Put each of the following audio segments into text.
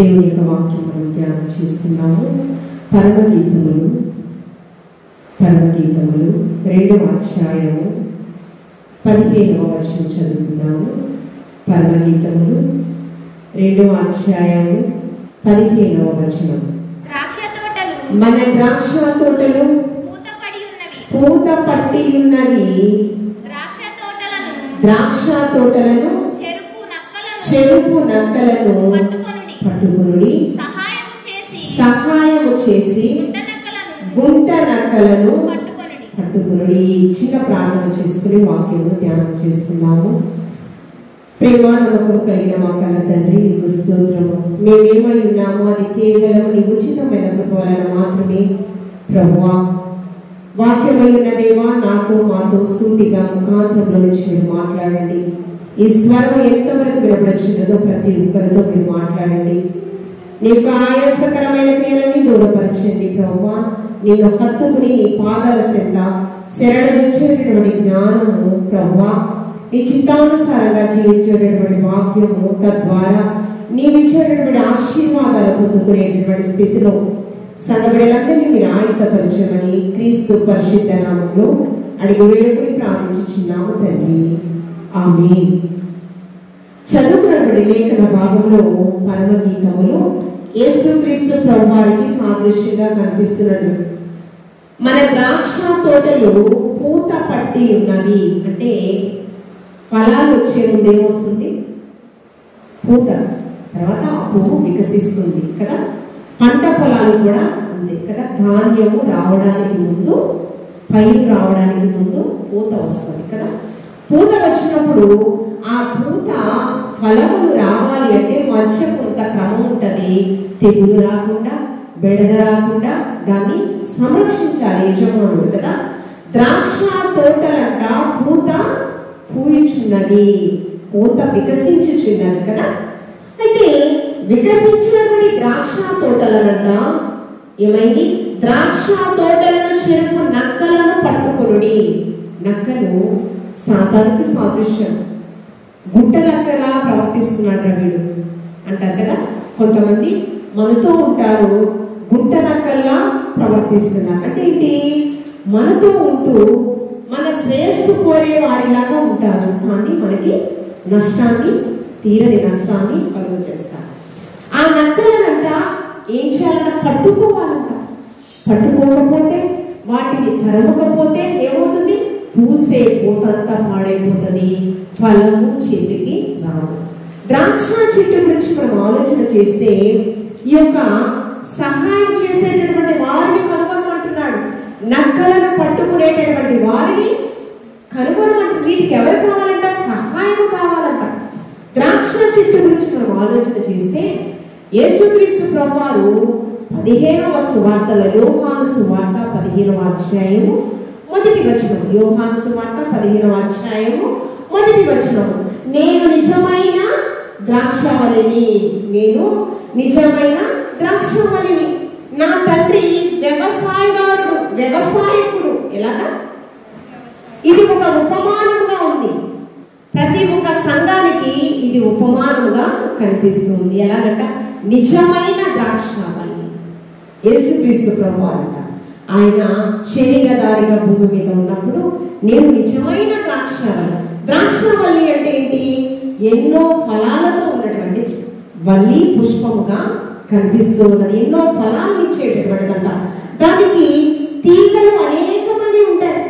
దేవుని యొక్క వాక్యం మనం ధ్యానం చేసుకున్నాము. పరమగీతములు 2వ అధ్యాయము 15వ వచనం చదువుకున్నాము. పరమగీతములు 2వ అధ్యాయము 15వ వచనం. మన ద్రాక్ష తోటలు పూత పట్టి ఉన్నవి, ద్రాక్ష తోటలను చెరుపు నక్కలను పట్టుకొనుడి, సహాయము చేసి గుంట నక్కలను పట్టుకొనుడి. చిన్న ప్రార్థన చేసుకుని వాక్యము ధ్యానం చేసుకున్నాము. ప్రేమ నమ్మకం కలిగిన మా కన్న తండ్రి, నీకు స్తోత్రము. మేమేమై ఉన్నామో అది కేవలం నీ ఉచితమైన కృప వలన మాత్రమే. ప్రభువా, వాక్యమై ఉన్న దేవా, నాతో మాతో సూటిగా ముఖాంతరంలో నుంచి మీరు మాట్లాడండి. ఈ స్వరం ఎంతవరకు వినపడుచున్నదో ప్రతి ఒక్కరితో మీరు మాట్లాడండి. నీ యొక్క ఆయాసకరమైన క్రియలని దూరపరచండి ప్రభువా. నేను హత్తుకుని నీ పాదాల చెంత శరణజొచ్చేటటువంటి జ్ఞానము ప్రభువా, నీ చిత్తానుసారంగా జీవించేటటువంటి వాక్యము, తద్వారా నీవిచ్చేటటువంటి ఆశీర్వాదాలు పొందుకునేటటువంటి స్థితిలో సంఘబిడ్డలందరినీ మీరు ఆయుధపరచమని క్రీస్తు పరిశుద్ధ నామములో అడిగి వేడుకొని ప్రార్థించుచున్నాము తండ్రి, ఆమేన్. చదువుకున్నటువంటి లేఖన భాగంలో పరమగీతములు యేసుక్రీస్తు ప్రభువారికి సాదృశ్యంగా కనిపిస్తున్నది. మన ద్రాక్ష తోటలు పూత పట్టి ఉన్నవి అంటే ఫలాలు వచ్చే ముందు ఏమొస్తుంది? పూత. తర్వాత ఆ పువ్వు వికసిస్తుంది కదా. పంట పొలాలు కూడా అంతే కదా. ధాన్యము రావడానికి ముందు, పైరు రావడానికి ముందు పూత వస్తుంది కదా. పూత వచ్చినప్పుడు ఆ పూత ఫలములు రావాలి అంటే మధ్య కొంత క్రమం ఉంటుంది. తెగులు రాకుండా, బెడద రాకుండా దాన్ని సంరక్షించాలి యజమానుడు కదా. ద్రాక్ష తోటలంట పూత పూయుచున్నది, పూత వికసించుచున్నది కదా. అయితే వికసించినటువంటి ద్రాక్ష తోటలనంట ఏమైంది? ద్రాక్ష తోటలను చెరుపు నక్కలను పట్టుకొనుడి. నక్కలు సాతానుకు సాదృశ్యం. గుట్ట నక్కలా ప్రవర్తిస్తున్నాడు వీడు అంటారు కదా. కొంతమంది మనతో ఉంటారు, గుంట నక్కల్లా ప్రవర్తిస్తున్నారు. అంటే ఏంటి? మనతో ఉంటూ మన శ్రేయస్సు కోరే వారిలాగా ఉంటారు, కానీ మనకి నష్టాన్ని, తీరని నష్టాన్ని కలుగ చేస్తారు. ఆ నక్కలనంట ఏం చేయాలంట? పట్టుకోవాలంట. పట్టుకోకపోతే, వాటిని తరమకపోతే ఏమవుతుంది? పూసే పూతంతా పాడైపోతుంది, ఫలము చేతికి రాదు. ద్రాక్ష చెట్టు గురించి మనం ఆలోచన చేస్తే ఈ యొక్క సహాయం చేసేటటువంటి వారిని కనుగొనమంటున్నాడు. నక్కలను పట్టుకునేటటువంటి వారిని కనుగొనమంటున్నాడు. వీటికి ఎవరు కావాలంట? సహాయం కావాలంట. ద్రాక్ష చెట్టు గురించి మనం ఆలోచన చేస్తే యేసుక్రీస్తు ప్రభువారు 15వ సువార్తలో, యోహాను సువార్త 15వ అధ్యాయము 1వ వచనం, యోహాను సువార్త 15వ అధ్యాయము 1వ వచనం, నేను నిజమైన ద్రాక్షవల్లిని, నేను నిజమైన ద్రాక్షవల్లిని, నా తండ్రి వ్యవసాయదారుడు, వ్యవసాయకుడు. ఎలాగా? ఇది ఒక ఉపమానముగా ఉంది. ప్రతి ఒక్క సంఘానికి ఇది ఉపమానముగా కనిపిస్తుంది. ఎలాగంట? నిజమైన ద్రాక్షవల్లి యేసుక్రీస్తు ప్రభువారంట. ఆయన శరీరధారిగా భూమి మీద ఉన్నప్పుడు నేను నిజమైన ద్రాక్షవల్లి. ద్రాక్షవల్లి అంటే ఏంటి? ఎన్నో ఫలాలతో ఉన్నటువంటి వల్లి పుష్పముగా కనిపిస్తూ ఉన్నది. ఎన్నో ఫలాలను ఇచ్చేటటువంటిదంట. దానికి తీగలు అనేకమంది ఉంటాయి.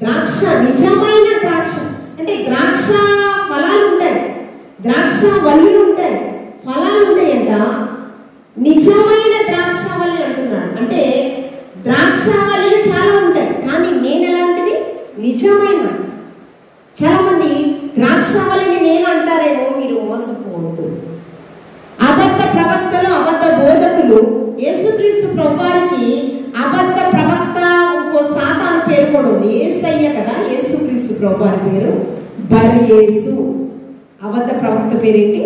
ద్రాక్ష, నిజమైన ద్రాక్ష అంటే ద్రాక్ష ఫలాలు ఉంటాయి, ద్రాక్ష వల్లులు ఉంటాయి, ఫలాలు ఉంటాయంట. నిజమైన ద్రాక్షవల్లి అంటున్నాడు. అంటే ద్రాక్షవల్లిలు చాలా ఉంటాయి, కానీ నేను ఎలాంటిది? నిజమైన. చాలా మంది ద్రాక్షవల్లిని నేను అంటారేమో, మీరు మోసపోవద్దు. అబద్ధ ప్రవక్తలు, అబద్ధ బోధకులు యేసుక్రీస్తు ప్రభువారికి అబద్ధ ప్రవక్త ఇంకో సాతాను పేరు కూడా ఉంది. యేసయ్య కదా యేసుక్రీస్తు ప్రభువారి పేరు. బర్యేసు. అబద్ధ ప్రవక్త పేరేంటి?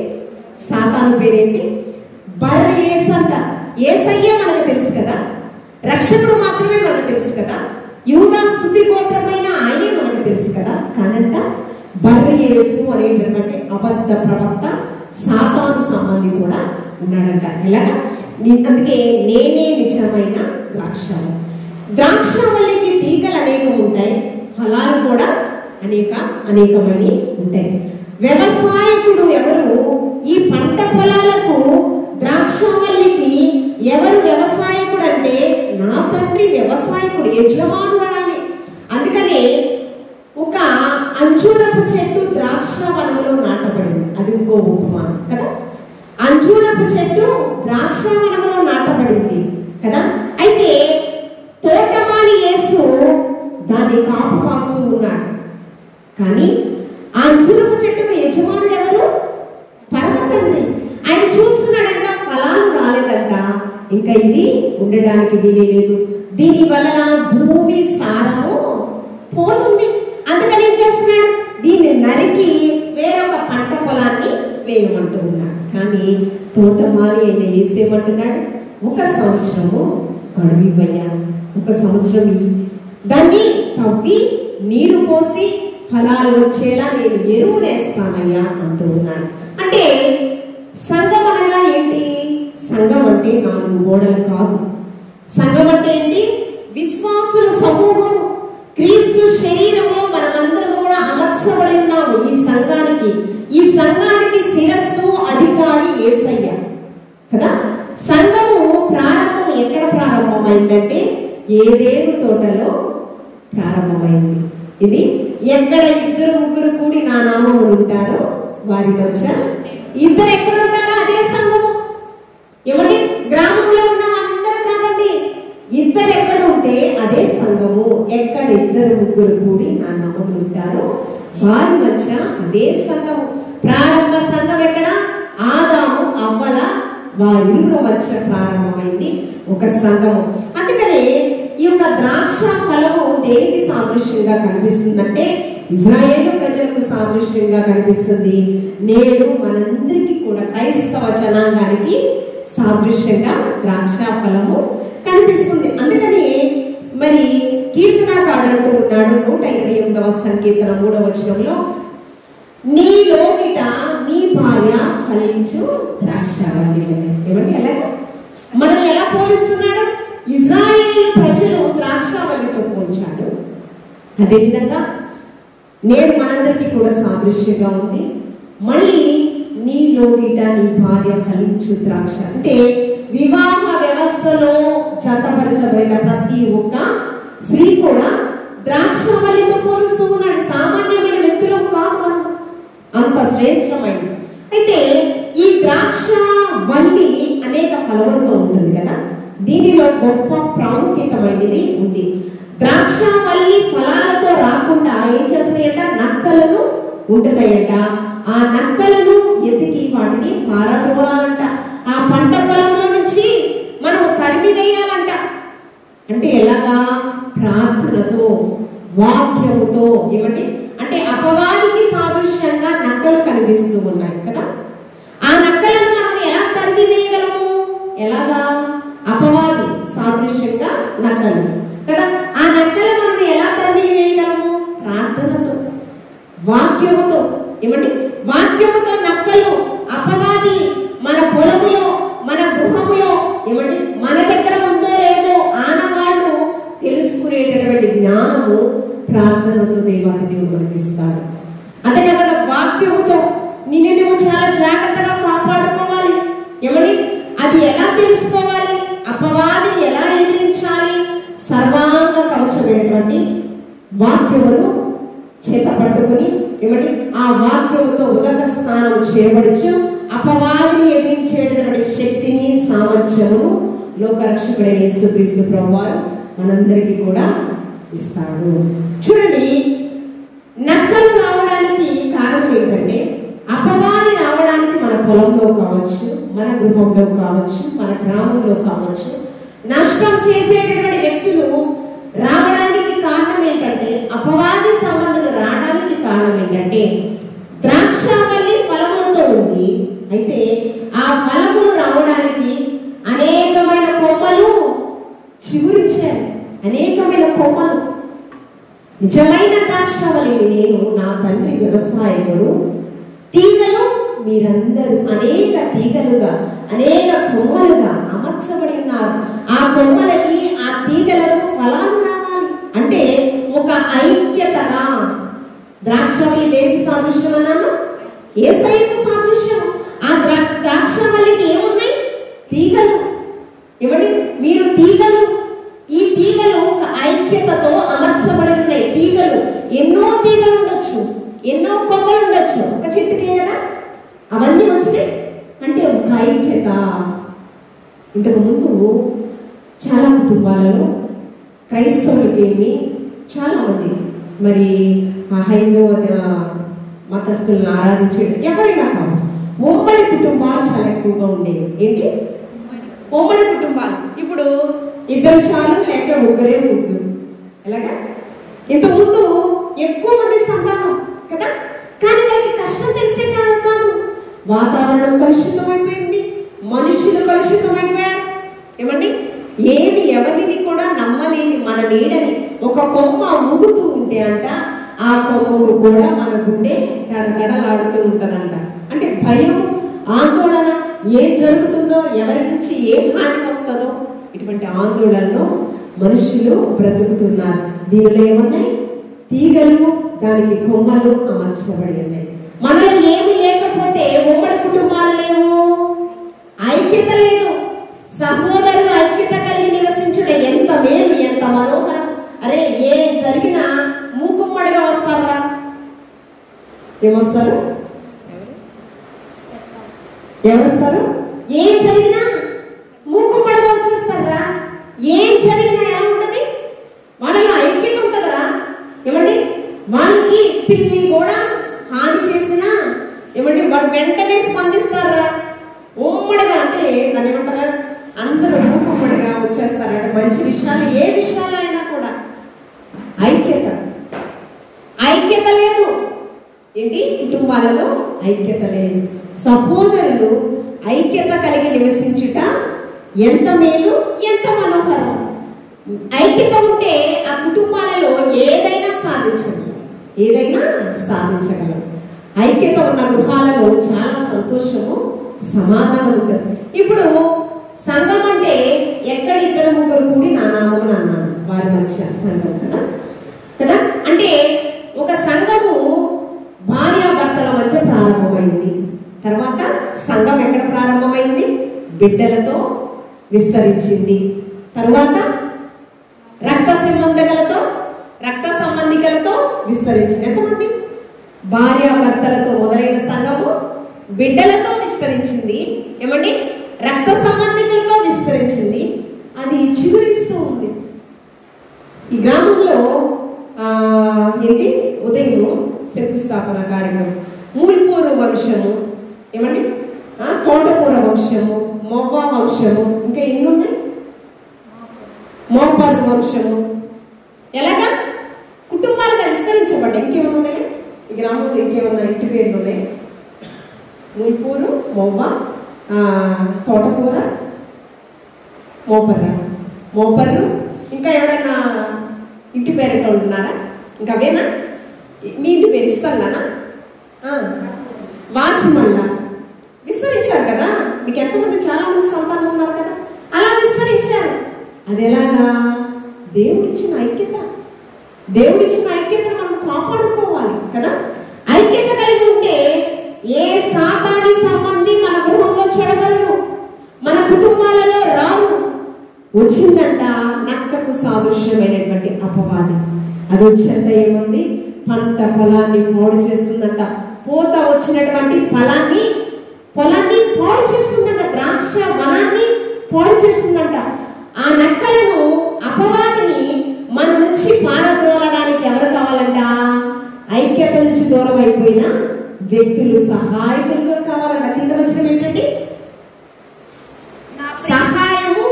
సాతాను పేరేంటి? బర్యేసు అంట. యేసయ్య మనకు తెలుసు కదా, రక్షకుడు మాత్రమే మనకు తెలుసు కదా, యూదా స్తుతి గోత్రమైన ఆయనే మనకు తెలుసు కదా. కానంట బర్యేసు అనేటటువంటి అబద్ధ ప్రవక్త, సాతాను సంబంధి కూడా ఉన్నాడంట. ఎలాగా? అందుకే నేనే నిజమైన ద్రాక్షావల్లి. ద్రాక్షావల్లికి తీగలు అనేకం ఉంటాయి, ఫలాలు కూడా అనేకమైన ఉంటాయి. వ్యవసాయకుడు ఎవరు? ఈ పంట పొలాలకు ద్రాక్షావల్లికి ఎవరు వ్యవసాయకుడు అంటే నా తండ్రి వ్యవసాయకుడు, యజమానుడు అని. అందుకనే ఒక అంజూరపు చెట్టు ద్రాక్షవనంలో నాటబడింది. అది ఇంకో ఉపమానం కదా. అంజూరపు చెట్టు ద్రాక్షవనంలో నాటబడింది కదా. అయితే తోటమాలి యేసు దాన్ని కాపు కాస్తూ ఉన్నాడు. కానీ ఆ అంజూరపు చెట్టుకు యజమానుడు ఎవరు? పరమ తండ్రి. ఆయన చూస్తున్నాడంట, ఫలాలు రాలేదంట, ఇంకా ఇది ఉండడానికి వీలేదు, దీని వలన భూమి సారము పోతుంది. అందుకని ఏం చేస్తున్నాడు? దీన్ని నరికి వేరొక పంట పొలాన్ని వేయమంటూ ఉన్నాడు. కానీ తోటమాలి ఆయన వేసేయమంటున్నాడు, 1 సంవత్సరము గడువివయ్యా, 1 సంవత్సరం దాన్ని తవ్వి నీరు పోసి ఫలాలు వచ్చేలా నేను ఎరువు వేస్తానయ్యా అంటూ ఉన్నాడు. అంటే సంఘం అనగా ఏంటి? సంఘం అంటే 4 గోడలు కాదు. సంఘం అంటే ఏంటి? విశ్వాసుల సమూహం. క్రీస్తు శరీరంలో మనమందరం కూడా అమర్చబడి ఉన్నాము ఈ సంఘానికి శిరస్సు అధికారి యేసయ్య కదా. సంఘము ప్రారంభం ఎక్కడ ప్రారంభమైందంటే ఏదేను తోటలో ప్రారంభమైంది. ఇది ఎక్కడ 2-3 కూడి నా నామములు ఉంటారో వారి మధ్య ఇద్దరు ఎక్కడ ఉంటారో అదే సంఘము. ఏమండి? గ్రామంలో ఉన్న అందరూ కాదండి, ఇద్దరు ఎక్కడ ఉంటే అదే సంఘము. ఎక్కడ 2-3 కూడి నా నామములు ఉంటారో వారి మధ్య అదే సంఘము. ప్రారంభ సంఘం ఎక్కడ? ఆదాము అవ్వల వారిలో మధ్య ప్రారంభమైంది ఒక సంఘము. అందుకనే ఈ యొక్క ద్రాక్ష ఫలము దేనికి సాదృశ్యంగా కనిపిస్తుందంటే ఇజ్రాయేలు ప్రజలకు సాదృశ్యంగా కనిపిస్తుంది. నేడు మనందరికీ కూడా క్రైస్తవ జనాంగానికి సాదృశ్యంగా ద్రాక్ష ఫలము కనిపిస్తుంది. అందుకని మరి కీర్తనకారుడు అంటూ ఉన్నాడు 128వ సంకీర్తన 3వ వచనంలో, నీ లోగిట నీ భార్య ఫలించు ద్రాక్షావల్లి. ఏమంటే ఎలాగా? మనం ఎలా పోలిస్తున్నాడు? ఇజ్రాయేలు ప్రజలు ద్రాక్షావల్లితో పోల్చాడు. అదేవిధంగా నేడు మనందరికీ కూడా సాదృశ్యంగా ఉంది. మళ్ళీ నీ లోగిట నీ భార్య ఫలించు ద్రాక్ష అంటే వివాహ వ్యవస్థలో జతపరచబడిన ప్రతి ఒక్క స్త్రీ కూడా ద్రాక్షావల్లితో పోలుస్తూ ఉన్నాడు. సామాన్యమైన వ్యక్తులు కాదు, మనం అంత శ్రేష్టమైనది. అయితే ఈ ద్రాక్షావల్లి అనేక ఫలములతో ఉంటుంది కదా. దీనిలో గొప్ప ప్రాముఖ్యతమైనది ఉంది. ద్రాక్షావల్లి ఫలాలతో రాకుండా ఏం చేస్తాయంట? నక్కలను ఉంటున్నాయంట. ఆ నక్కలను ఎతికి వాటిని పారద్రోలాలంట. ఆ పంట పొలంలో నుంచి మనము తరిమి వేయాలంట. అంటే ఎలాగా? ప్రార్థనతో, వాక్యముతో. ఏమంటే అంటే అపవాదికి సాదృశ్యంగా నక్కలు కనిపిస్తూ ఉన్నాయి కదా. ఆ నక్కలను మనం ఎలా తరిమి వేయగలము? ఎలాగా? అపవాది సాదృశ్యంగా నక్కలు కదా. ఆ నక్కలు మనం ఎలా తరిమి వేయగలము? ప్రార్థనతో, వాక్యముతో. ఏమంటే వాక్యముతో నక్కలు, అపవాది మన పొలములో, మన గృహములో, ఏమంటే మన దగ్గర ఉందో లేదో ఆనవాళ్ళు తెలుసుకునేటటువంటి జ్ఞానము ప్రార్థనతో దేవాది దేవుడు మనకిస్తాడు. అదే కాకుండా వాక్యముతో నిన్ను నువ్వు చాలా జాగ్రత్తగా కాపాడుకోవాలి. ఏమండి? అది ఎలా తెలుసుకోవాలి? అపవాదిని ఎలా ఎదిరించాలి? సర్వాంగ కవచమైనటువంటి వాక్యమును చేత పట్టుకుని ఏమంటే ఆ వాక్యముతో ఉదక స్నానం చేయబడచ్చు. అపవాదిని ఎదిరించేటటువంటి శక్తిని, సామర్థ్యమును లోకరక్షకుడైన యేసుక్రీస్తు ప్రభువారు మనందరికీ కూడా ఇస్తాడు. చూడండి, నక్కలు రావడానికి కారణం ఏంటంటే అపవాది రావడానికి మన పొలంలో కావచ్చు, మన గృహంలో కావచ్చు, మన గ్రామంలో కావచ్చు, నష్టం చేసేటటువంటి వ్యక్తులు రావడానికి కారణం ఏంటంటే, అపవాది సంబంధులు రావడానికి కారణం ఏంటంటే ద్రాక్షావల్లి ఫలములతో ఉంది. అయితే ఆ ఫలములు రావడానికి అనేకమైన కొమ్మలు చిగురించారు. అనేకమైన కొమ్మలు. నిజమైన ద్రాక్షావల్లిని నేను, నా తండ్రి వ్యవసాయకుడు. తీగలు మీరందరూ అనేక తీగలుగా అనేక కొమ్మలుగా అమర్చబడి ఉన్నారు. ఆ కొమ్మలకి ఆ తీగలకు ఫలాలు రావాలి అంటే ఒక ఐక్యతగా. ద్రాక్షవల్లి దేనికి సాదృశ్యం అన్నాను? యేసయ్యకు సాదృశ్యం. ఆ ద్రాక్షవల్లికి ఏమున్నాయి? తీగలు. ఏమండి? మీరు తీగలు. ఈ తీగలు ఒక ఐక్యతతో అమర్చబడి ఉన్నాయి. తీగలు ఎన్నో తీగలు ఉండొచ్చు, ఎన్నో కొమ్మలు ఉండొచ్చు, ఒక చెట్టుకే కదా అవన్నీ వచ్చినాయి అంటే ఒక ఐక్యత. ఇంతకు ముందు చాలా కుటుంబాలలో క్రైస్తవులకేమి చాలా మంది మరి హైందవ మతస్థులను ఆరాధించే ఎవరైనా కాదు, ఉమ్మడి కుటుంబాలు చాలా ఎక్కువగా ఉండేవి. ఏంటి? ఉమ్మడి కుటుంబాలు. ఇప్పుడు ఇద్దరు చాలు, లేక ముగ్గురే ముగ్గురు. ఎలాగా? ఇంతకుముందు ఎక్కువ మంది సంతానం కదా, కానీ వాళ్ళకి కష్టం తెలిసే కాదు. వాతావరణం కలుషితమైపోయింది, మనుషులు కలుషితమైపోయారు. ఏమండి? ఏమి ఎవరిని కూడా నమ్మలేని మన నీడని ఒక కొమ్మ ఊగుతూ ఉంటే అంట, ఆ కొమ్మకు కూడా మన గుండె దడదడలాడుతూ ఉంటదంట. అంటే భయం, ఆందోళన, ఏం జరుగుతుందో, ఎవరి నుంచి ఏం హాని వస్తుందో, ఇటువంటి ఆందోళనలో మనుషులు బ్రతుకుతున్నారు. దీనిలో ఏమున్నాయి? తీగలు, దానికి కొమ్మలు అమర్చబడి ఉన్నాయి. మనలో ఏమి లేకపోతే ఉమ్మడి కుటుంబాలు లేవు, ఐక్యత లేదు. సహోదరులు ఐక్యత కలిగి నివసించడం ఎంత మేలు, ఎంత మనోహరం. అరే ఏం జరిగినా మూకుమ్మడిగా వస్తారా? ఏమొస్తారు? ఎవరు? ఏం జరిగినా మూకుమ్మడిగా వచ్చేస్తారా? ఏం జరిగినా ఎలా ఉంటది? వాళ్ళలో ఐక్యత ఉంటదరా? ఏమండి? వాళ్ళకి పిల్లి కూడా హాని చేసినా ఏమండి వాడు వెంటనే స్పందిస్తారా? ఉమ్మడిగా అంటే దాన్ని ఏమంటారా? అందరూ మూకుమ్మడిగా వచ్చేస్తారట. మంచి విషయాలు, ఏ విషయాలు అయినా కూడా ఐక్యత లేదు. ఏంటి? కుటుంబాలలో ఐక్యత లేదు. సహోదరులు ఐక్యత కలిగి నివసించుట ఎంత మేలు, ఎంత మనోహరం. ఐక్యత ఉంటే ఆ కుటుంబాలలో ఏదైనా సాధించగలం. ఐక్యత ఉన్న గృహాలలో చాలా సంతోషము, సమాధానం ఉంటుంది. ఇప్పుడు సంఘం అంటే ఎక్కడ ఇద్దరు ముగ్గురు కూడి నా నామమున అన్నాను, వారి మధ్య సంఘం కదా. అంటే ఒక సంఘము భార్యాభర్తల మధ్య ప్రారంభమైంది. తర్వాత సంఘం ఎక్కడ ప్రారంభమైంది? బిడ్డలతో విస్తరించింది. తరువాత రక్త సంబంధికులతో విస్తరించింది. ఎంతమంది? భార్యాభర్తలతో మొదలైన సంఘము బిడ్డలతో విస్తరించింది. ఏమండి? రక్త సంబంధికులతో విస్తరించింది. అది చిగురిస్తూ ఉంది. ఈ గ్రామంలో ఏంటి? ఉదయం శంకుస్థాపన కార్యక్రమం. మూల్పూరు వంశము, ఏమండి? తోటకూర వంశము, మొవ్వ వంశము, ఇంకా ఎన్ని ఉన్నాయి? మోపారు వంశము. ఎలాగా? కుటుంబాలుగా విస్తరించబడ్డాయి. ఇంకేమన్నాయి ఈ గ్రామంలో? ఇంకేమన్నాయి ఇంటి పేర్లు ఉన్నాయి? మూల్పూరు, మొవ్వ, తోటకూర, మోపర్రు. ఇంకా ఎవరైనా ఇంటి పేరు ఉంటున్నారా? ఇంకా అవేనా? మీ ఇంటి పేరు ఇస్తానా? వాసిమళ్ళ. విస్తరించారు కదా. మీకు ఎంతమంది? చాలా మంది సంతానం ఉన్నారు కదా. అలా విస్తరించారు. అది ఎలాగా? దేవుడిచ్చిన ఐక్యతను మనం కాపాడుకోవాలి కదా. ఐక్యత కలిగి ఉంటే ఏ సాతాని సంబంధి మన గృహంలో చెడగలరు, మన కుటుంబాలలో రారు. వచ్చిందంట నక్కకు సాదృశ్యమైనటువంటి అపవాది. అది వచ్చేంత ఏముంది? పంట పొలాన్ని పాడు చేస్తుందంట. పూత వచ్చినటువంటి పొలాన్ని పాడు చేస్తుందంట. ద్రాక్ష వనాన్ని పాడు చేస్తుందంట. ఆ నక్కలను, అపవాదిని మన నుంచి పారద్రోలడానికి ఎవరు కావాలంట? ఐక్యత నుంచి దూరం అయిపోయిన వ్యక్తులు సహాయకులుగా కావాలంట. కింద వచ్చిన ఏంటండి? సహాయము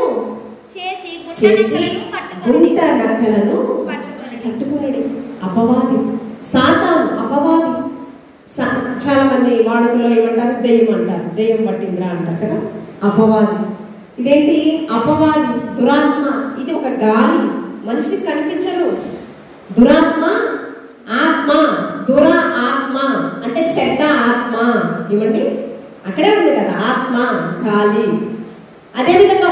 చేసి గుంట నక్కలను పట్టుకునడి. అపవాది, సాతాను, అపవాది. చాలా మంది వాడుకలో ఏమంటారు? దెయ్యం అంటారు. దెయ్యం పట్టిందిరా అంటారు కదా. అపవాది. ఇదేంటి? అపవాది, దురాత్మ. ఇది ఒక గాలి, మనిషికి కనిపించరు. దురాత్మ, ఆత్మ. దుర ఆత్మ అంటే చెడ్డ ఆత్మ. ఏమండి? అక్కడే ఉంది కదా, ఆత్మ గాలి. అదేవిధంగా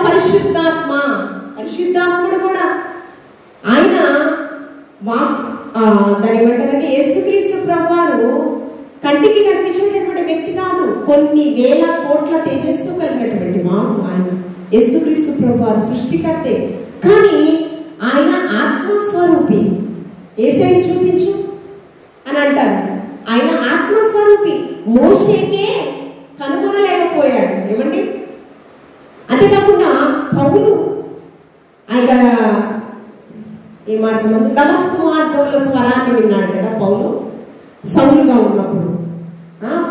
పరిశుద్ధాత్ముడు కూడా ఆయన దాని ఏమంటారంటే యేసుక్రీస్తు ప్రభువారు కంటికి కనిపించేటటువంటి వ్యక్తి కాదు, కొన్ని వేల కోట్ల తేజస్సు కలిగినటువంటి ఆయన యేసుక్రీస్తు ప్రభువారు సృష్టికర్తే. కానీ ఆయన ఆత్మస్వరూపి. యేసయ్యను చూపించు అని అంటారు, ఆయన ఆత్మస్వరూపి. మోషేకే కనుగొనలేకపోయాడు. ఏమండి? అంతేకాకుండా పౌలు ఆయన ఏ మార్గం దమస్కు మార్గంలో స్వరాన్ని విన్నాడు కదా పౌలు. సౌలుగా ఉన్నప్పుడు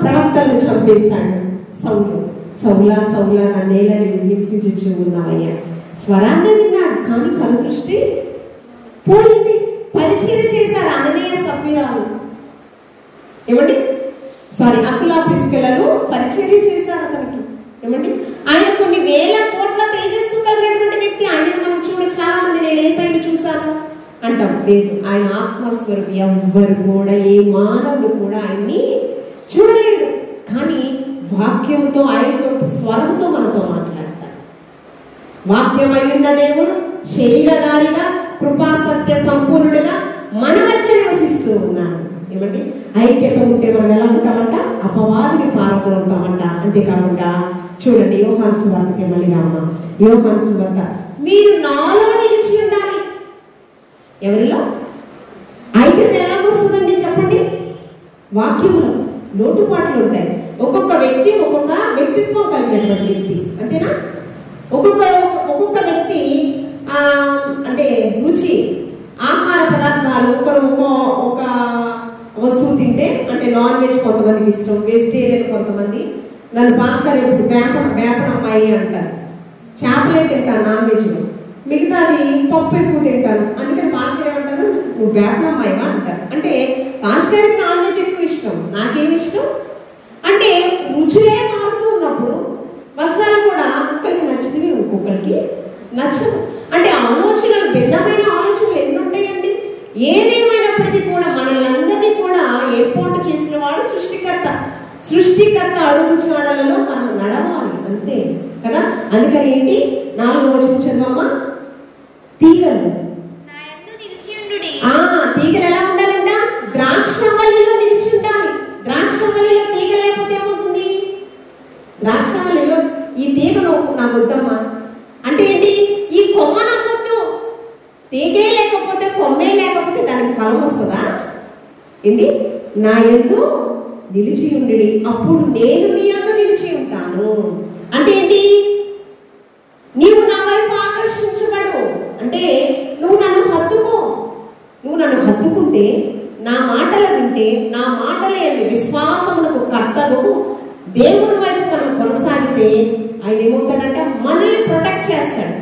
ప్రవక్తలను చంపేశాడు. సౌలా నా నేలని హింసించి ఉన్నావయ్యా, స్వరాన్ని విన్నాడు. కానీ కను దృష్టి పోయింది. పరిచయం చేశారు అననీయ సఫీరాలు. ఏమండి? అకులా ప్రిస్కిల్లాలు పరిచర్య చేశారు అతనికి. ఏమండి? ఆయన కొన్ని వేల కోట్ల తేజస్సు కలిగినటువంటి వ్యక్తి. ఆయనను మనం చాలా మంది నేను యేసయ్యను చూశాను అంటాం. లేదు, ఆయన ఆత్మస్వరూపి. ఎవ్వరు కూడా, ఏ మానవుడు కూడా ఆయన్ని చూడలేడు. కానీ వాక్యముతో, ఆయనతో స్వరంతో మనతో మాట్లాడతారు. వాక్యం అయ్యున్న దేవుడు శరీరధారిగా కృపా సత్య సంపూర్ణుడిగా మన మధ్య నివసిస్తూ ఉన్నాడు. ఏమండి? ఐక్యత ఉంటే మనం ఎలా ఉంటామంట? అపవాదిని పాల్గొంటామంట. అంతేకాకుండా చూడండి, యోహాను సువార్తకి మళ్ళీ రామ్మ. యోహాను సువార్త, మీరు నాలో నిలిచి ఉండాలి. ఎవరిలో? ఐక్యత ఎలా వస్తుందండి చెప్పండి? వాక్యంలో లోటుపాట్లు ఉంటాయి. ఒక్కొక్క వ్యక్తి ఒక్కొక్క వ్యక్తిత్వం కలిగినటువంటి వ్యక్తి. అంతేనా? ఒక్కొక్క వ్యక్తి అంటే రుచి, ఆహార పదార్థాలు, ఒక వస్తువు తింటే, అంటే నాన్ వెజ్ కొంతమందికి ఇష్టం, వెజిటేరియన్ కొంతమంది. నన్ను పాస్టర్ ఎప్పుడు వేపన అమ్మాయి అంటారు. చేపలే తింటాను నాన్ వెజ్, మిగతాది పప్పు ఎక్కువ తింటాను. అందుకని పాస్టర్ ఏమంటారు, నువ్వు వేపన అమ్మాయివా అంటారు. అంటే పాస్టర్కి నాన్ వెజ్ ఎక్కువ ఇష్టం, నాకేమి ఇష్టం అంటే రుచులే మారుతూ ఉన్నప్పుడు వస్త్రాలు కూడా ఒకరికి నచ్చినవి ఇంకొకరికి నచ్చవు. అంటే ఆలోచనలు, భిన్నమైన ఆలోచనలు ఎన్ని ఉంటాయండి. ఏదేమైనప్పటికీ కూడా మనల్ని అందరినీ కూడా ఏర్పాటు చేసిన వాడు సృష్టికర్త అడుగు చాడలలో మనం నడవాలి, అంతే కదా. అందుకని ఏంటి? 4వ వచనం చదవమ్మా. తీగలు తీగలు ఎలా ఉండాలంట? ద్రాక్షవల్లిలో నిలిచి ఉండాలి. ద్రాక్షవల్లిలో తీగ లేకపోతే ఏమవుతుంది? ద్రాక్షవల్లిలో ఈ తీగ నాకు వద్దమ్మా అంటే ఏంటి? ఈ కొమ్మ నమ్మొద్దు. తీగే లేకపోతే, కొమ్మే లేకపోతే దానికి ఫలం వస్తుందా ఏంటి? నా యందు నిలిచి ఉండి అప్పుడు నేను మీ యందు నిలిచి ఉంటాను. అంటే ఏంటి? నీవు నా వైపు ఆకర్షించబడు. అంటే నువ్వు నన్ను హత్తుకుంటే, నా మాటలు వింటే, నా మాటల యందు విశ్వాసమునకు కర్తవు దేవుని వైపు మనం కొనసాగితే ఆయన ఏమవుతాడంట? మనల్ని ప్రొటెక్ట్ చేస్తాడు.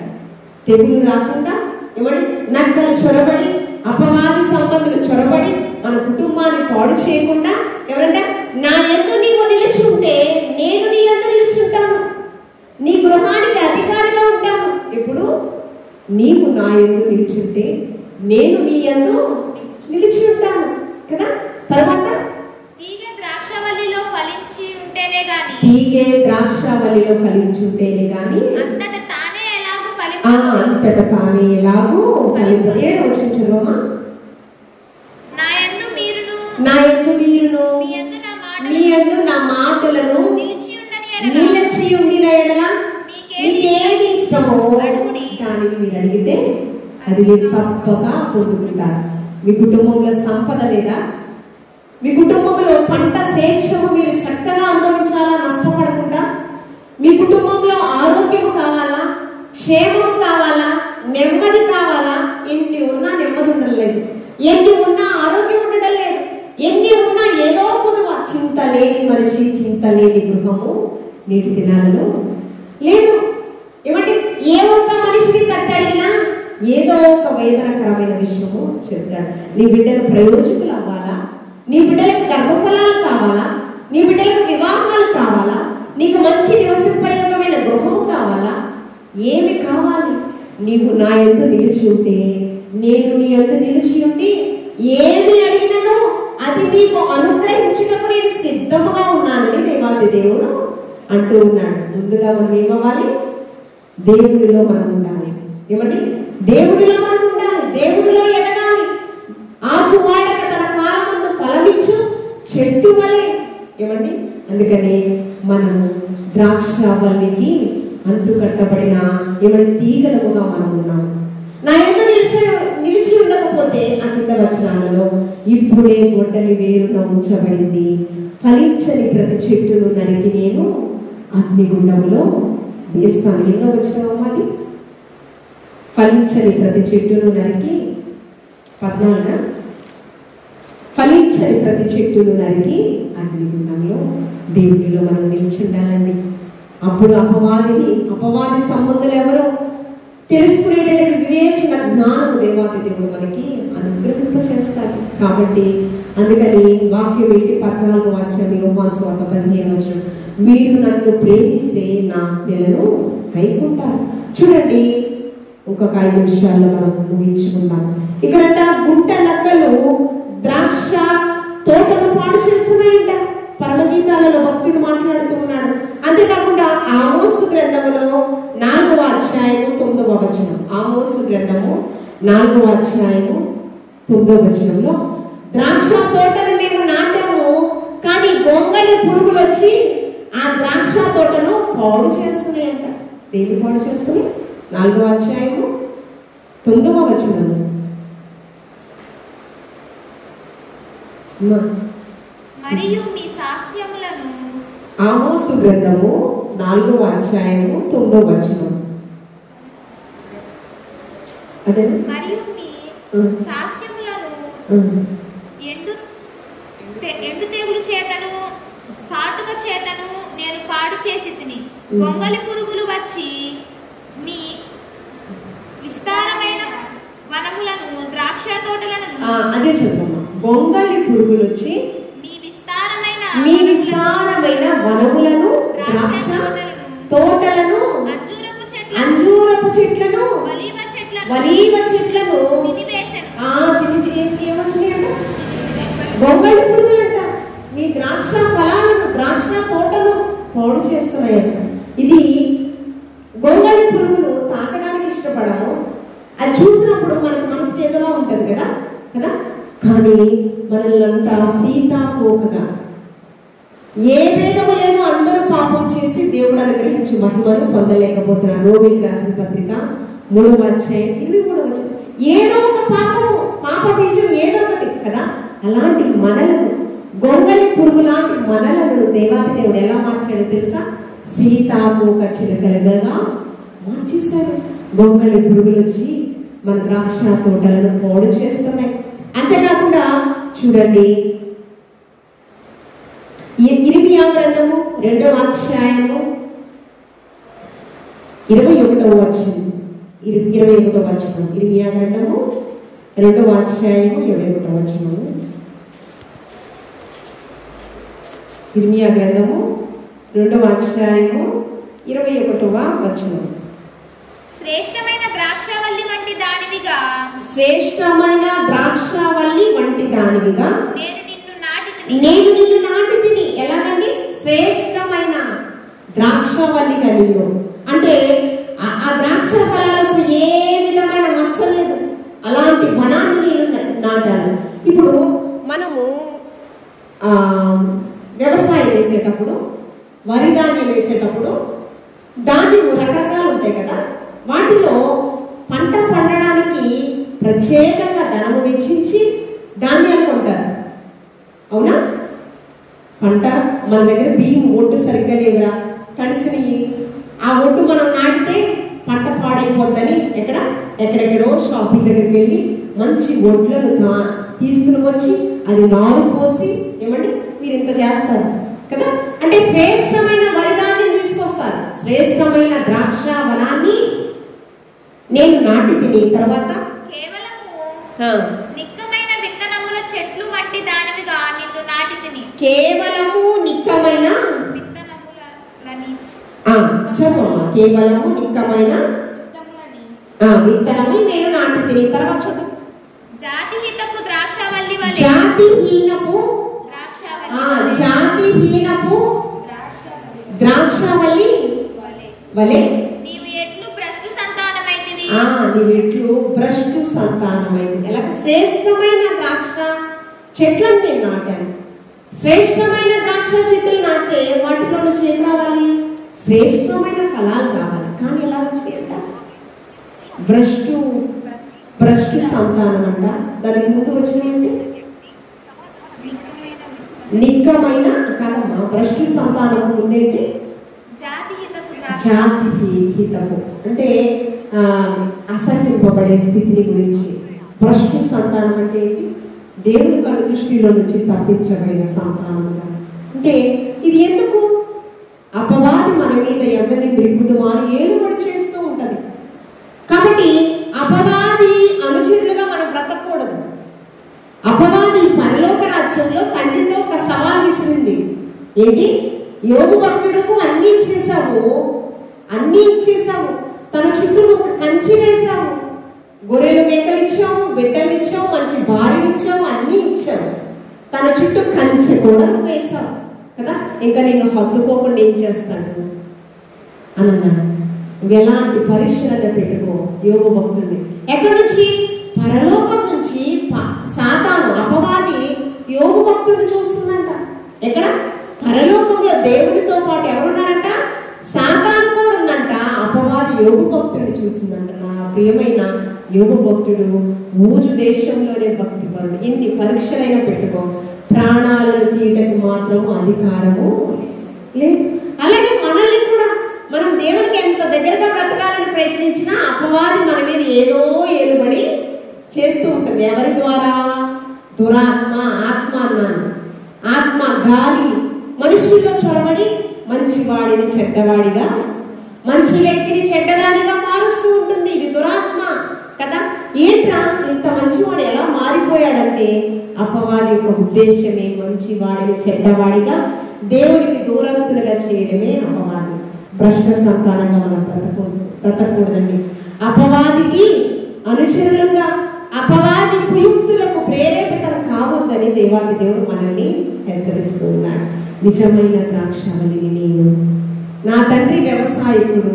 తెగులు రాకుండా, ఏమంటే నక్కలు చొరబడి, అపవాది సంబంధులు చొరబడి మన కుటుంబాన్ని పాడు చేయకుండా, ఎవరంటే నా యందు నీవు నిలిచి ఉంటే నేను నీ యందు నిలిచి ఉంటాను, నీ గృహానికి అధికారిగా ఉంటాను. ఇప్పుడు నీవు నా యందు నిలిచి ఉంటే నేను నీ యందు నిలిచి ఉంటాను కదా. తర్వాత తీగే ద్రాక్షవల్లిలో ఫలించి ఉంటేనే గాని అంతట తానే ఎలాగూ ఫలింపదు. 7వ వచనం చదవమ్మా. నా యందు మీరును మీ యందు నా మాటలను నిలిచి ఉండిన ఎడల మీకేది ఇష్టమో దానిని మీరు అడిగితే అది మీరు తప్పగా పొందుకుంటారు. మీ కుటుంబంలో సంపద లేదా? మీ కుటుంబంలో పంట శేషము మీరు చక్కగా అనుభవించాలా, నష్టపడకుండా? మీ కుటుంబంలో ఆరోగ్యము కావాలా, క్షేమము కావాలా, నెమ్మది కావాలా? ఎన్ని ఉన్నా నెమ్మది ఉండడం లేదు, ఎన్ని ఉన్నా ఆరోగ్యం ఉండడం లేదు, ఎన్ని ఉన్నా ఏదో కొద్దిగా చింత లేని మనిషి, చింత లేని గృహము నేటి దినాలలో లేదు. ఏమంటే ఏ ఒక్క మనిషిని తట్టడిగినా ఏదో ఒక వేదనకరమైన విషయము చెప్తాడు. నీ బిడ్డలు ప్రయోజకులు అవ్వాలా, నీ బిడ్డలకు గర్భఫలాలు కావాలా, నీ బిడ్డలకు వివాహాలు కావాలా, నీకు మంచి నివసింపయోగమైన గృహము కావాలా, ఏమి కావాలి? నీవు నా యందు నిలిచి ఉంటే నేను నీ యందు నిలిచి ఉండి ఏమి అడిగినను అది మీకు అనుగ్రహించుటకు నేను సిద్ధముగా ఉన్నానని దేవాది దేవుడు అంటూ ఉన్నాడు. ముందుగా మనం ఏమవ్వాలి? దేవుడిలో మనం ఉండాలి. ఏమండి? దేవుడిలో మనం ఉండాలి, దేవుడిలో ఎదగాలి. ఆకు వాడక తన కాలమందు ఫలమిచ్చు చెట్టు వలె. ఏమండి? అందుకని మనము ద్రాక్షవల్లికి అంటు కట్టబడిన ఏమంటే తీగలముగా మనం ఉన్నాము. నా ఎదురు నిలిచి ఉండకపోతే ఆ కింద వచనాలలో ఇప్పుడే గొడ్డలి వేరున ఉంచబడింది, ఫలించని ప్రతి చెట్టును నరికి నేను అగ్నిగుండములో వేస్తాను. ఎన్నో వచనం అది? ఫలించని ప్రతి చెట్టును నరికి 14. ఫలించని ప్రతి చెట్టును నరికి అగ్నిగుండంలో దేవునిలో మనం నిలిచి ఉండాలండి. అప్పుడు అపవాది సంబంధులు ఎవరో తెలుసుకునేటటువంటి వివేచన జ్ఞానము దేవాది దేవుడు మనకి అనుగ్రహింప చేస్తారు. కాబట్టి అందుకని వాక్యం ఏంటి? 14వ అధ్యాయం యోహాను సువార్త 15వ వచనం, మీరు నన్ను ప్రేమిస్తే నా ఆజ్ఞలను కైకుంటారు. చూడండి, ఇంకొక 5 నిమిషాల్లో మనం ముగించుకుందాం. ఇక్కడంట గుంట నక్కలు ద్రాక్ష తోటను పాడు చేస్తున్నాయంట. పరమగీతాలలో భక్తుడు మాట్లాడుతూ ఉన్నాడు. అంతేకాకుండా ఆమోసు గ్రంథములో 4వ అధ్యాయము 9వ వచనం, ఆమోసు గ్రంథము 4వ అధ్యాయము 9వ వచనంలో, ద్రాక్ష తోటను మేము నాటాము, కానీ గొంగళి పురుగులు వచ్చి ఆ ద్రాక్ష తోటను పాడు చేస్తున్నాయంట. దేని పాడు చేస్తున్నాయి? 4వ అధ్యాయము 9వ వచనము. మరియు మీ శాస్త్రములను, ఆమోసు గ్రంథము 4వ అధ్యాయము 9వ వచనం. అదే, మరియు మీ శాస్త్రములను ఎండు తెగులు చేతను కాటుక చేతను నేను పాడు చేసి తిని, గొంగలి పురుగులు వచ్చి మీ విస్తారమైన వనములను ద్రాక్ష తోటలను, అదే చెప్పమ్మా, గొంగళి పురుగులు వచ్చి మీ విస్తారమైన వనములను ద్రాక్ష తోటలను అంజూరపు చెట్లను ఒలీవ చెట్లను ఏమొచ్చినాయంట? గొంగళి పురుగులంట మీ ద్రాక్ష ఫలాలను ద్రాక్ష తోటను పాడు చేస్తున్నాయంట. ఇది గొంగళి పురుగులు తాకడానికి ఇష్టపడము. అది చూసినప్పుడు మనకు మనసుకి ఏదోలా ఉంటుంది కదా కదా కానీ మనల్ని అంట సీతాకోకగా, ఏ భేదము లేదు, అందరూ పాపం చేసి దేవుడు అనుగ్రహించి మహిమను పొందలేకపోతున్నారు. రోమిలకు రాసిన పత్రిక 3వ అధ్యాయం 23వ వచనం. ఏదో ఒక పాప బీజం ఏదో ఒకటి కదా. అలాంటి మనలను, గొంగళి పురుగు లాంటి మనలను దేవాది దేవుడు ఎలా మార్చాడో తెలుసా? సీతాకోక చిలుకలుగా మార్చేశాడు. గొంగళి పురుగులు వచ్చి మన ద్రాక్ష తోటలను పాడు చేస్తున్నాయి. అంతేకాకుండా చూడండి, ఇర్మియా గ్రంథము 2వ అధ్యాయము 21వ వచనం. ఇర్మియా గ్రంథము 2వ అధ్యాయము 21వ వచనం. ఇర్మియా గ్రంథము 2వ అధ్యాయము 21వ వచనం. శ్రేష్టమైన ద్రాక్షవల్లి వంటి దానివిగా, శ్రేష్టమైన ద్రాక్షవల్లి వంటి దానివిగా నేను నిన్ను నాటి తిని. ఎలాగండి? శ్రేష్టమైన ద్రాక్షవల్లిగా నిన్ను. అంటే ఆ ద్రాక్ష ఫలాలకు ఏ విధమైన మచ్చ లేదు, అలాంటి వనాన్ని నేను నాటాను. ఇప్పుడు మనము వ్యవసాయం వేసేటప్పుడు, వరి ధాన్యం వేసేటప్పుడు ధాన్యం రకరకాలు ఉంటాయి కదా. వాటిలో పంట పండడానికి ప్రత్యేకంగా ధనము వెచ్చించి ధాన్యాలు కొంటారు. అవునా? పంట మన దగ్గర బియ్యం ఒడ్డు సరిగ్గా లేవురా, తడిసినవి, ఆ ఒడ్డు మనం నాటితే పంట పాడైపోద్దని ఎక్కడెక్కడో షాపింగ్ దగ్గరికి వెళ్ళి మంచి ఒడ్లను తీసుకుని వచ్చి అది నారు పోసి, ఏమండి మీరు ఇంత చేస్తారు కదా. అంటే శ్రేష్టమైన వరిధాన్యం తీసుకొస్తారు, శ్రేష్టమైన ద్రాక్ష వనాన్ని నేను నాటి తిని. తర్వాత నిక్కమైన విత్తనముల చెట్లు వంటి దానివిగా నిన్ను నాటి తిని. కేవలము నిక్కమైన కేవలము నిక్కమైన విత్తనము నేను నాటి తిని. తర్వాత చదువు. జాతిహీనపు ద్రాక్షవల్లి ద్రాక్షావల్లి వలె నీవు ఎట్లు భ్రష్టు సంతానమైతివి. నీవు ఎట్లు భ్రష్టు సంతానమైంది. ఎలా శ్రేష్టమైన ద్రాక్ష చెట్లను నేను నాటాను. శ్రేష్టమైన ద్రాక్ష చెట్లు నాటితే వాటిలో నుంచి ఏం రావాలి? శ్రేష్టమైన ఫలాలు రావాలి. కానీ ఎలా వచ్చాయంట? భ్రష్టు సంతానం అంట. దానికి ముందు వచ్చినాయంటే నిక్కమైన కాదమ్మా. భ్రష్టు సంతానం ముందేంటి? జాతి హితము అంటే అసహ్యింపబడే స్థితిని గురించి. భ్రష్టు సంతానం అంటే ఏంటి? దేవుని కళ్ళు దృష్టిలో నుంచి తప్పించబడిన సంతానం. అంటే ఇది ఎందుకు? అపవాది మన మీద ఎవరిని బ్రిగ్గుదుమారి ఏలుబడి చేస్తూ ఉంటది. కాబట్టి అపవాది అనుచరులుగా మనం బ్రతకూడదు. అపవాది పరలోక రాజ్యంలో తండ్రితో ఒక సవాల్ విసిరింది. ఏంటి? యోగు భక్తుడుకు అన్ని ఇచ్చేసావు, తన చుట్టూ ఒక కంచి వేశావు, గొర్రెలు మేకలు ఇచ్చావు, బిడ్డలు ఇచ్చావు, మంచి భార్యలు ఇచ్చావు, అన్ని ఇచ్చావు, తన చుట్టూ కంచె కూడా వేశావు కదా. ఇంకా నిన్ను హత్తుకోకుండా ఏం చేస్తాడు అని అన్నాడు. ఎలాంటి పరిశీలన పెట్టుకో యోగు భక్తుడిని. ఎక్కడి నుంచి? పరలోకం నుంచి సాతాను అపవాది యోగు భక్తుడిని చూస్తుందంట. ఎక్కడ? పరలోకంలో దేవుడితో పాటు ఎవరున్నారంట? సాతాను కూడా ఉందంట. అపవాది యోగు భక్తుడిని చూస్తుందంట. నా ప్రియమైన యోగు భక్తుడు ఊజు దేశంలోనే భక్తి పరుడు. ఎన్ని పరీక్షలైనా పెట్టుకో, ప్రాణాలను తీయటకు మాత్రం అధికారము లేదు. అలాగే మనల్ని కూడా మనం దేవుడికి ఎంత దగ్గరగా బ్రతకాలని ప్రయత్నించినా అపవాది మన మీద ఏదో ఏలుబడి చేస్తూ ఉంటుంది. ఎవరి ద్వారా? దురాత్మ, ఆత్మ అన్నాను. ఆత్మ గాలి మనుషుల్లో చొరబడి మంచివాడిని చెడ్డవాడిగా, మంచి వ్యక్తిని చెడ్డదానిగా మారుస్తూ ఉంటుంది. ఇది దురాత్మ కదా. ఏంట్రా ఇంత మంచివాడు ఎలా మారిపోయాడంటే అపవాది యొక్క ఉద్దేశమే మంచివాడిని చెడ్డవాడిగా, దేవునికి దూరస్తులుగా చేయడమే అపవాది. భ్రష్ట సంతానంగా మనం బ్రతకూడదండి. అపవాదికి అనుచరులుగా, అపవాది కుయుక్తులకు ప్రేరేపితం కావద్దని దేవాది దేవుడు మనల్ని హెచ్చరిస్తూ ఉన్నాడు. నిజమైన ద్రాక్షావల్లిని నేను, నా తండ్రి వ్యవసాయకుడు,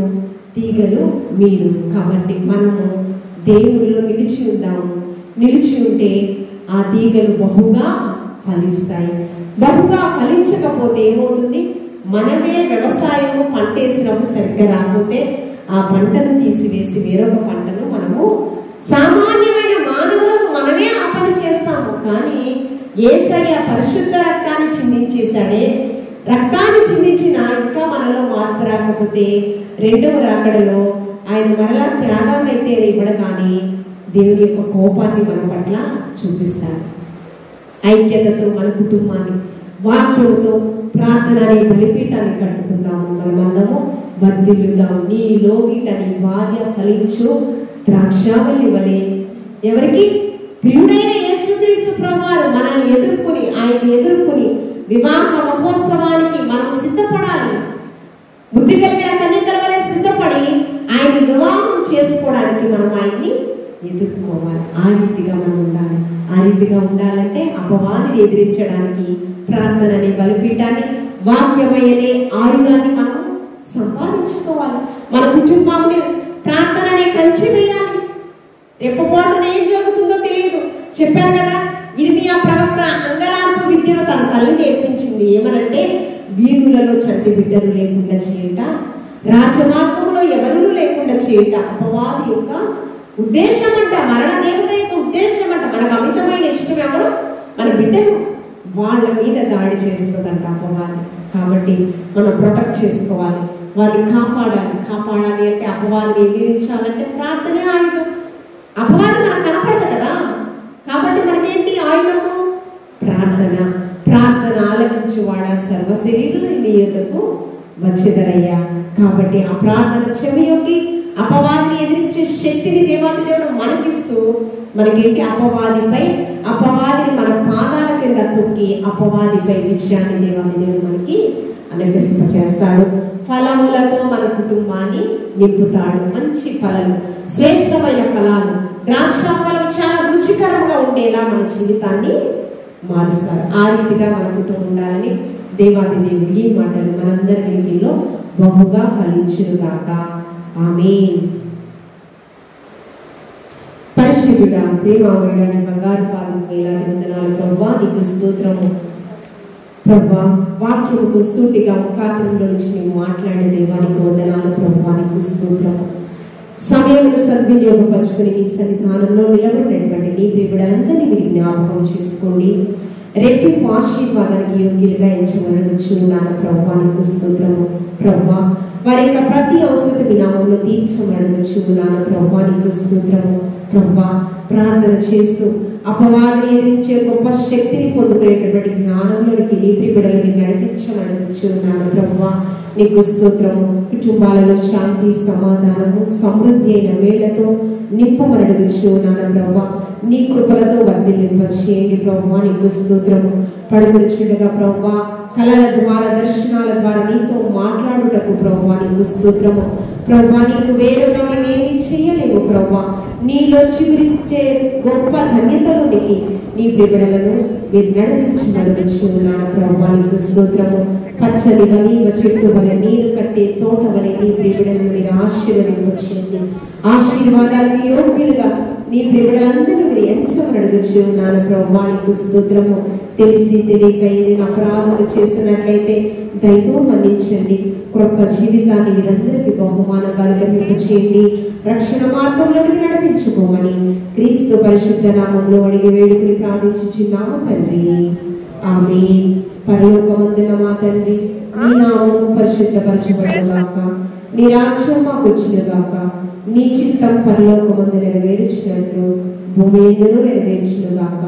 తీగలు మీరు. కాబట్టి మనము దేవుడిలో నిలిచి ఉందాము. నిలిచి ఉంటే ఆ తీగలు బహుగా ఫలిస్తాయి. బహుగా ఫలించకపోతే ఏమవుతుంది? మనమే వ్యవసాయము పంట వేసినప్పుడు సరిగ్గా రాకపోతే ఆ పంటను తీసివేసి వేరొక పంటను మనము సామాన్యమైన మానవులకు మనమే ఆ పని చేస్తాము. కానీ యేసయ్య పరిశుద్ధ రక్తాన్ని చిందించేశాడే. రక్తాన్ని చిందించిన ఇంకా మనలో మార్పు రాకపోతే రెండవ రాకడలో ఆయన మరలా త్యాగాన్ని అయితే ఇవ్వడు, కానీ దేవుని యొక్క కోపాన్ని మన పట్ల చూపిస్తాడు. ఐక్యతతో మన కుటుంబాన్ని, వాక్యంతో, ప్రార్థన అనే బలిపీఠాన్ని కట్టుకుందాము. మనమందము వర్ధిల్లుదాం. నీలో నీ భార్య ఫలించు ద్రాక్షావల్లి వలె. ఎవరికి? ప్రియుడైన యేసుక్రీస్తు ప్రభువారు మనల్ని ఎదుర్కొని, ఆయన్ని ఎదుర్కొని వివాహ మహోత్సవానికి మనం సిద్ధపడాలి. బుద్ధి కలిగిన కన్యకల వలె సిద్ధపడి ఆయన్ని వివాహం చేసుకోవడానికి మనం ఆయన్ని ఎదుర్కోవాలి. ఆ రీతిగా మనం ఉండాలి. ఆ రీతిగా ఉండాలంటే అపవాదిని ఎదిరించడానికి ప్రార్థన అనే బలిపీఠాన్ని, వాక్యమయ్యనే ఆయుధాన్ని మనం సంపాదించుకోవాలి. మన కుటుంబాన్ని ప్రార్థన అనే కంచి వేయాలి. రెప్పపాటున ఏం జరుగుతుందో తెలియదు. చెప్పారు కదా, ఇర్మియా ప్రవక్త అంగలార్పు విద్యను తన తల్లి నేర్పించింది. ఏమనంటే వీధులలో చంటి బిడ్డలు లేకుండా చేయట, రాజమార్గంలో ఎవరు లేకుండా చేయట అపవాది యొక్క ఉద్దేశం అంట. మరణ దేవత యొక్క ఉద్దేశం అంట. మనకు అమితమైన ఇష్టం ఎవరు? మన బిడ్డలు. వాళ్ళ మీద దాడి చేస్తుందంట అపవాది. కాబట్టి మనం ప్రొటెక్ట్ చేసుకోవాలి, వారిని కాపాడాలి. కాపాడాలి అంటే అపవాదిని ఎదిరించాలంటే ప్రార్థనే ఆయుధం. అపవాది మనకు కనపడదు కదా, కాబట్టి మనకేంటి ఆయుధము? ప్రార్థన. ప్రార్థన ఆలకించువాడా సర్వ శరీరులు నీ యొద్దకు వచ్చేదరయ్యా. కాబట్టి ఆ ప్రార్థన చెవియొగ్గి అపవాదిని ఎదిరించే శక్తిని దేవాది దేవుడు మనకిస్తూ, మనకేంటి? అపవాదిని మన పాదాల కింద తొక్కి అపవాదిపై విజయాన్ని దేవాది దేవుడు మనకి అనుగ్రహింపచేస్తాడు. ఫలములతో మన కుటుంబాన్ని నింపుతాడు. మంచి ఫలాలు, శ్రేష్టమైన ఫలాలు, ద్రాక్ష ఫలం చాలా రుచికరంగా ఉండేలా మన జీవితాన్ని మారుస్తారు. ఆ రీతిగా మన కుటుంబం ఉండాలని దేవాది దేవుడు ఈ మాటలు మనందరి ఇంటిలో బహుగా ఫలించుగాక. ఆమేన్. పరిశుద్ధుడా, ప్రేమమయుడా, నీ బంగారు పాదములకు వేలాది వందనాలు ప్రభువా. నీకు స్తోత్రము ప్రభువా. వాక్యముతో సూటిగా ముఖాంతరంలో నుంచి నీవు మాట్లాడే దేవానికి వందనాలు ప్రభువా. నీకు స్తోత్రము. సమయంలో సద్వినియోగపరుచుకుని నీ సన్నిధానంలో నిలబడినటువంటి నీ ప్రియులందరినీ మీరు జ్ఞాపకం చేసుకోండి. రెట్టింపు ఆశీర్వాదానికి యోగ్యులుగా ఎంచమనడుచున్నాను ప్రభువా. నీకు స్తోత్రము ప్రభువా. వారి యొక్క ప్రతి అవసరత మీ నామంలో తీర్చమనడుచున్నాను ప్రభువా. నీకు స్తోత్రము ప్రభువా. ప్రార్థన చేస్తూ అపవాదిని ఎదిరించే గొప్ప శక్తిని పొందుకునేటటువంటి జ్ఞానంలోనికి నీ ప్రియులని నడిపించమనడుచున్నాను ప్రభువా. నీకు స్తోత్రము. కుటుంబాలలో శాంతి, సమాధానము, సమృద్ధి అయిన వేళ్లతో నింపమనడుచున్నాను ప్రభువా. నీ కృపలతో వర్ధిల్లింపచేయండి ప్రభువా. నీకు స్తోత్రము. పడుకునిచుండగా ప్రభువా, కళల ద్వారా, దర్శనాల ద్వారా నీతో మాట్లాడుటకు ప్రభువా. నీకు స్తోత్రము ప్రభువా. నీకు వేరుగా మేమేమి చేయలేము ప్రభువా. నీలో చిగురించే గొప్ప ధన్యతలోనికి నీ ప్రియులను మీరు నడిపించమనడుచున్నాను ప్రభువా. నీకు స్తోత్రము. పచ్చని వలీవ చెట్టు వలె, నీరు కట్టే తోట వలె నీ ప్రియులను మీరు ఆశీర్వదింపచేయండి. ఆశీర్వాదాలకు యోగ్యులుగా నీ ప్రియులందరూ మీరు ఎంచమనడుచున్నాను ప్రభువా. నీకు స్తోత్రము. తెలిసి తెలియక ఏదైనా అపరాధములు చేసినట్లయితే దయతో మన్నించండి. గొప్ప జీవితాన్ని వీరందరికీ బహుమానంగా లభింపచేయండి. రక్షణ మార్గంలోకి నడిపించుకోమని క్రీస్తు పరిశుద్ధ నామంలో అడిగి వేడుకుని ప్రార్థించుచున్నాము తండ్రి. ఆమేన్. పరలోకమందున మా తండ్రి, నీ నామము పరిశుద్ధపరచబడుగాక. నీ రాజ్యం మాకు వచ్చునుగాక. నీ చిత్తం పరలోకమందు నెరవేర్చినట్లు భూమి యందును నెరవేర్చునుగాక.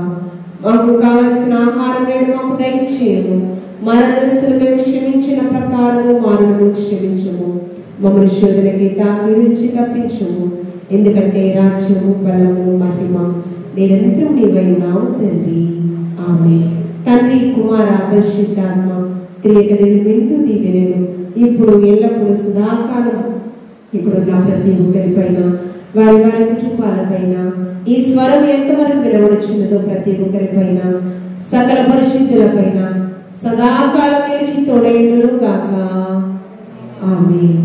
మాకు కావలసిన ఆహారం నేడు మాకు దయచేయము. మరణస్తులు మేము క్షమించిన ప్రకారము మానవులను క్షమించము. మమ్మల్ని శోధనకి తాకి నుంచి తప్పించము. ఎందుకంటే రాజ్యము, బలము, మహిమ నిరంతరం నీవై ఉన్నావు తండ్రి. ఆమేన్. తండ్రి, కుమార, పరిశుద్ధాత్మ త్రియక దేవుని మెండు దీవెనలు ఇప్పుడు ఎల్లప్పుడూ సదాకాలం ఇక్కడున్న ప్రతి ఒక్కరిపైన, వారి వారి కుటుంబాలపైన, ఈ స్వరం ఎంతవరకు వినవడుచున్నదో ప్రతి ఒక్కరిపైన, సకల పరిశుద్ధులపైన సదాకాలం నిలిచి తోడైనను గాక. ఆమేన్.